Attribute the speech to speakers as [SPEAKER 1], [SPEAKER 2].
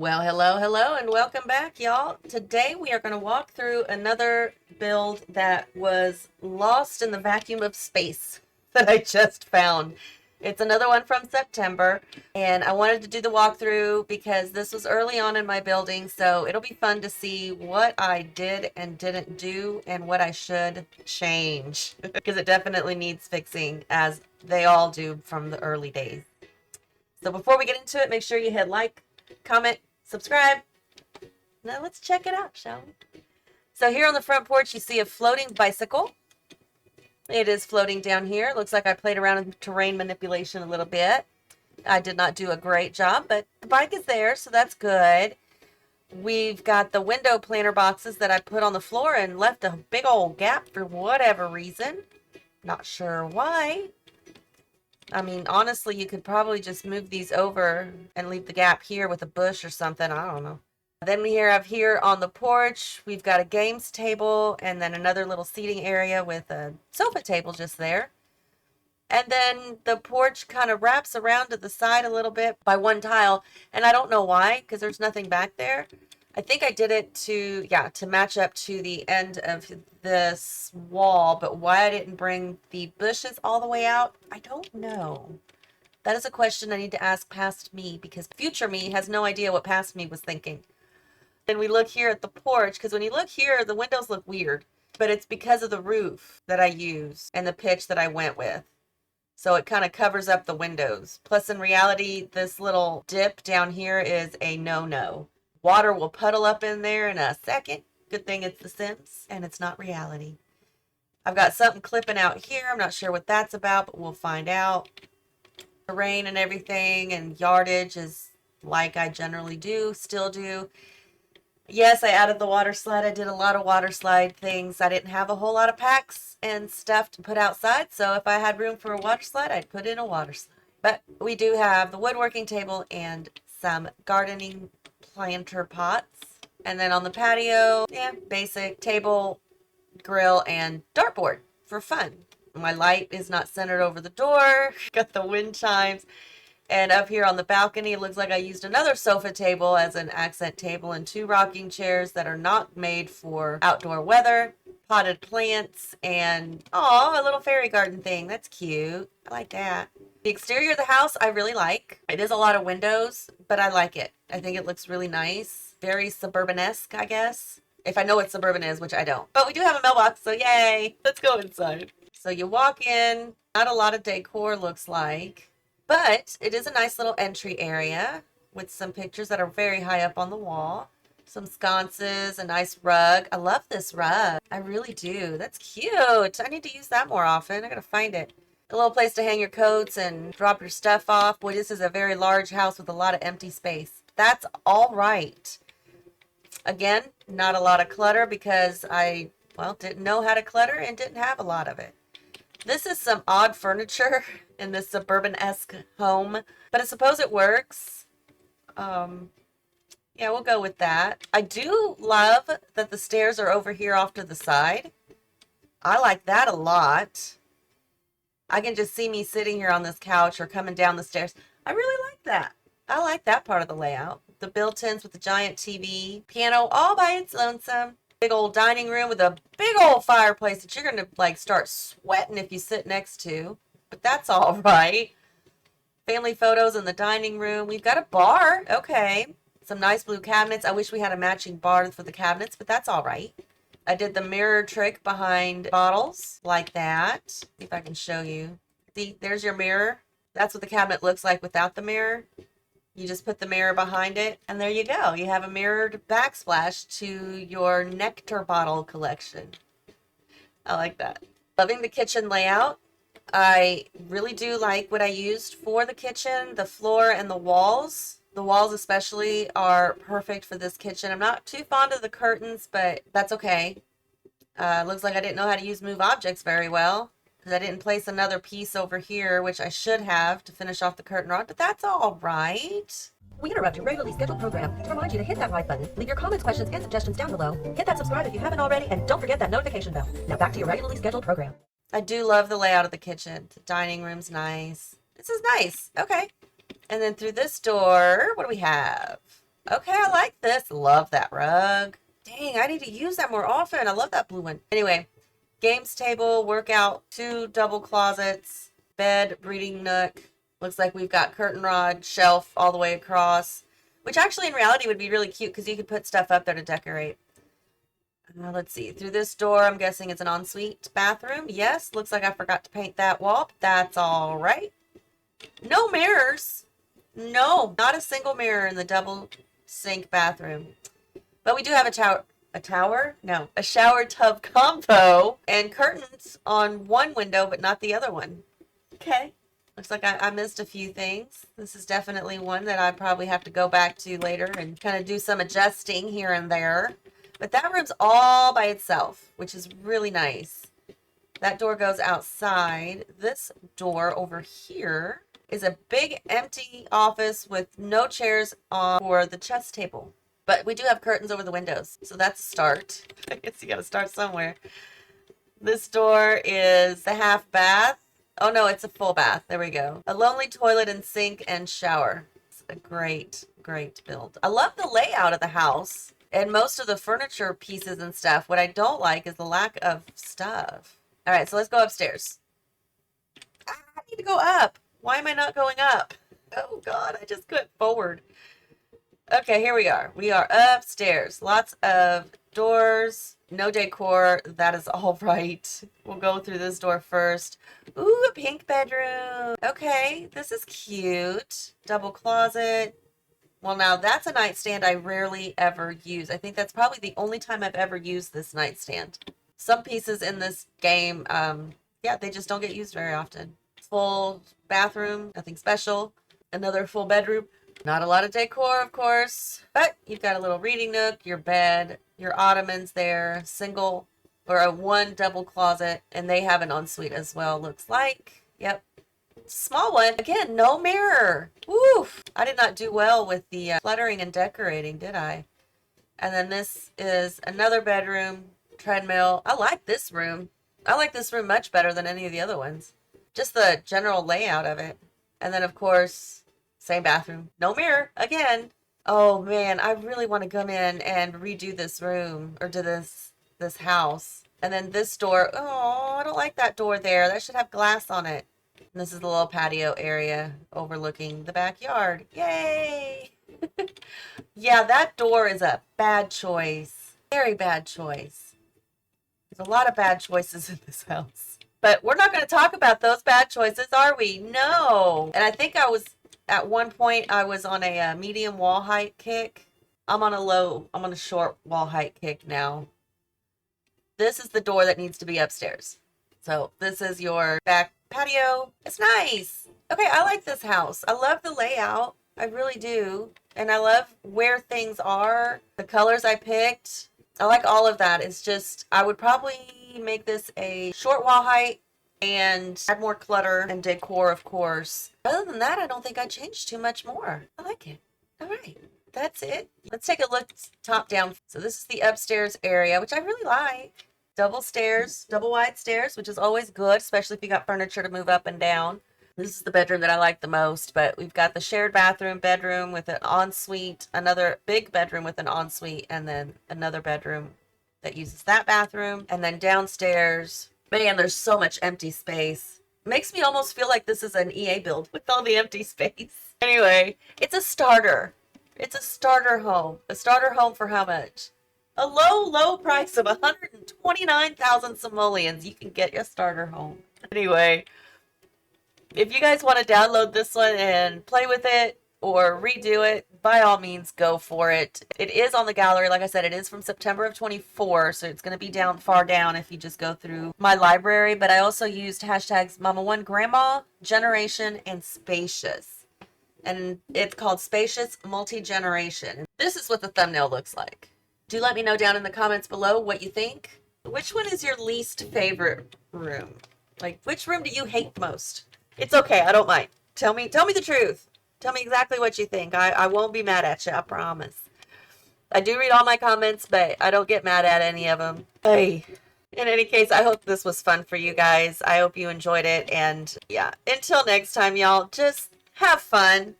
[SPEAKER 1] Well, hello, and welcome back, y'all. Today we are going to walk through another build that was lost in the vacuum of space that I just found. It's another one from September, and I wanted to do the walkthrough because this was early on in my building, so it'll be fun to see what I did and didn't do and what I should change because it definitely needs fixing, as they all do from the early days. So before we get into it, make sure you hit like, comment, subscribe. Now let's check it out, shall we? So here on the front porch, you see a floating bicycle. It is floating down here. It looks like I played around in terrain manipulation a little bit. I did not do a great job, but the bike is there, so that's good. We've got the window planter boxes that I put on the floor and left a big old gap for whatever reason. Not sure why. I mean, honestly, you could probably just move these over and leave the gap here with a bush or something. I don't know. Then we have here on the porch, we've got a games table and then another little seating area with a sofa table just there. And then the porch kind of wraps around to the side a little bit by one tile. And I don't know why, because there's nothing back there. I think I did it to match up to the end of this wall, but why I didn't bring the bushes all the way out, I don't know. That is a question I need to ask past me, because future me has no idea what past me was thinking. Then we look here at the porch, because when you look here, the windows look weird, but it's because of the roof that I used and the pitch that I went with. So it kind of covers up the windows. Plus, in reality, this little dip down here is a no-no. Water will puddle up in there in a second. Good thing it's The Sims and it's not reality. I've got something clipping out here. I'm not sure what that's about, but we'll find out. Terrain and everything and yardage is like I generally do, still do. Yes, I added the water slide. I did a lot of water slide things. I didn't have a whole lot of packs and stuff to put outside, so if I had room for a water slide, I'd put in a water slide. But we do have the woodworking table and some gardening planter pots. And then on the patio, basic table, grill, and dartboard for fun. My light is not centered over the door. Got the wind chimes. And up here on the balcony, it looks like I used another sofa table as an accent table and two rocking chairs that are not made for outdoor weather. Potted plants and, a little fairy garden thing. That's cute. I like that. The exterior of the house, I really like. It is a lot of windows, but I like it. I think it looks really nice. Very suburban-esque, I guess. If I know what suburban is, which I don't. But we do have a mailbox, so yay. Let's go inside. So you walk in. Not a lot of decor, looks like. But it is a nice little entry area with some pictures that are very high up on the wall. Some sconces, a nice rug. I love this rug. I really do. That's cute. I need to use that more often. I gotta find it. A little place to hang your coats and drop your stuff off. Boy, this is a very large house with a lot of empty space. That's all right. Again, not a lot of clutter because I, didn't know how to clutter and didn't have a lot of it. This is some odd furniture in this suburban-esque home, but I suppose it works. We'll go with that. I do love that the stairs are over here off to the side. I like that a lot. I can just see me sitting here on this couch or coming down the stairs. I really like that. I like that part of the layout. The built-ins with the giant TV, piano all by its lonesome. Big old dining room with a big old fireplace that you're going to start sweating if you sit next to. But that's all right. Family photos in the dining room. We've got a bar. Okay. Some nice blue cabinets. I wish we had a matching bar for the cabinets, but that's all right. I did the mirror trick behind bottles like that. See if I can show you. See, there's your mirror. That's what the cabinet looks like without the mirror. You just put the mirror behind it, and there you go. You have a mirrored backsplash to your nectar bottle collection. I like that. Loving the kitchen layout. I really do like what I used for the kitchen, the floor and the walls. The walls especially are perfect for this kitchen. I'm not too fond of the curtains, but that's okay. Looks like I didn't know how to use move objects very well because I didn't place another piece over here, which I should have to finish off the curtain rod, but that's all right. We interrupt your regularly scheduled program to remind you to hit that like button, leave your comments, questions, and suggestions down below, hit that subscribe if you haven't already, and don't forget that notification bell. Now back to your regularly scheduled program. I do love the layout of the kitchen. The dining room's nice. This is nice. Okay. And then through this door, what do we have? Okay, I like this. Love that rug. Dang, I need to use that more often. I love that blue one. Anyway, games table, workout, 2 double closets, bed, reading nook. Looks like we've got curtain rod, shelf all the way across, which actually in reality would be really cute because you could put stuff up there to decorate. Let's see. Through this door, I'm guessing it's an ensuite bathroom. Yes, looks like I forgot to paint that wall. That's all right. No mirrors. No, not a single mirror in the double sink bathroom. But we do have a tower. A tower? No. A shower tub combo and curtains on one window, but not the other one. Okay. Looks like I missed a few things. This is definitely one that I probably have to go back to later and kind of do some adjusting here and there. But that room's all by itself, which is really nice. That door goes outside. This door over here is a big empty office with no chairs on for the chess table. But we do have curtains over the windows, so that's a start. I guess you gotta start somewhere. This door is the half bath. Oh no, it's a full bath. There we go. A lonely toilet and sink and shower. It's a great, great build. I love the layout of the house and most of the furniture pieces and stuff. What I don't like is the lack of stuff. All right, so let's go upstairs. I need to go up. Why am I not going up? Oh God, I just went forward. Okay, here we are. We are upstairs. Lots of doors, no decor. That is all right. We'll go through this door first. Ooh, a pink bedroom. Okay, this is cute. Double closet. Well, now that's a nightstand I rarely ever use. I think that's probably the only time I've ever used this nightstand. Some pieces in this game, yeah, they just don't get used very often. Full bathroom, nothing special. Another full bedroom. Not a lot of decor, of course, but you've got a little reading nook, your bed, your ottomans there, single or a one double closet, and they have an ensuite as well, looks like. Yep. Small one. Again, no mirror. Woof. I did not do well with the cluttering and decorating, did I? And then this is another bedroom, treadmill. I like this room. I like this room much better than any of the other ones. Just the general layout of it. And then, of course, same bathroom. No mirror. Again. Oh, man. I really want to come in and redo this room or do this house. And then this door. Oh, I don't like that door there. That should have glass on it. And this is the little patio area overlooking the backyard. Yay! Yeah, that door is a bad choice. Very bad choice. There's a lot of bad choices in this house. But we're not going to talk about those bad choices, are we? No. And I think at one point, I was on a medium wall height kick. I'm on a short wall height kick now. This is the door that needs to be upstairs. So this is your back patio. It's nice. Okay, I like this house. I love the layout. I really do. And I love where things are, the colors I picked. I like all of that. It's just, I would probably make this a short wall height and add more clutter and decor, of course. Other than that, I don't think I changed too much more. I like it. All right, that's it. Let's take a look top down. So this is the upstairs area, which I really like. Double stairs, double wide stairs, which is always good, especially if you got furniture to move up and down. This is the bedroom that I like the most, but we've got the shared bedroom with an ensuite, another big bedroom with an ensuite, and then another bedroom that uses that bathroom. And then downstairs, man, there's so much empty space. Makes me almost feel like this is an EA build with all the empty space. Anyway, it's a starter. It's a starter home. A starter home for how much? A low, low price of 129,000 simoleons. You can get your starter home. Anyway, if you guys want to download this one and play with it or redo it, by all means, go for it. It is on the gallery. Like I said, it is from September of 24, so it's going to be down far down if you just go through my library. But I also used hashtags Momma-One Grandma, Generation, and Spacious. And it's called Spacious Multi-Generation. This is what the thumbnail looks like. Do let me know down in the comments below what you think. Which one is your least favorite room? Like, which room do you hate most? It's okay. I don't mind. Tell me the truth. Tell me exactly what you think. I won't be mad at you. I promise. I do read all my comments, but I don't get mad at any of them. Hey. In any case, I hope this was fun for you guys. I hope you enjoyed it. And yeah, until next time, y'all, just have fun.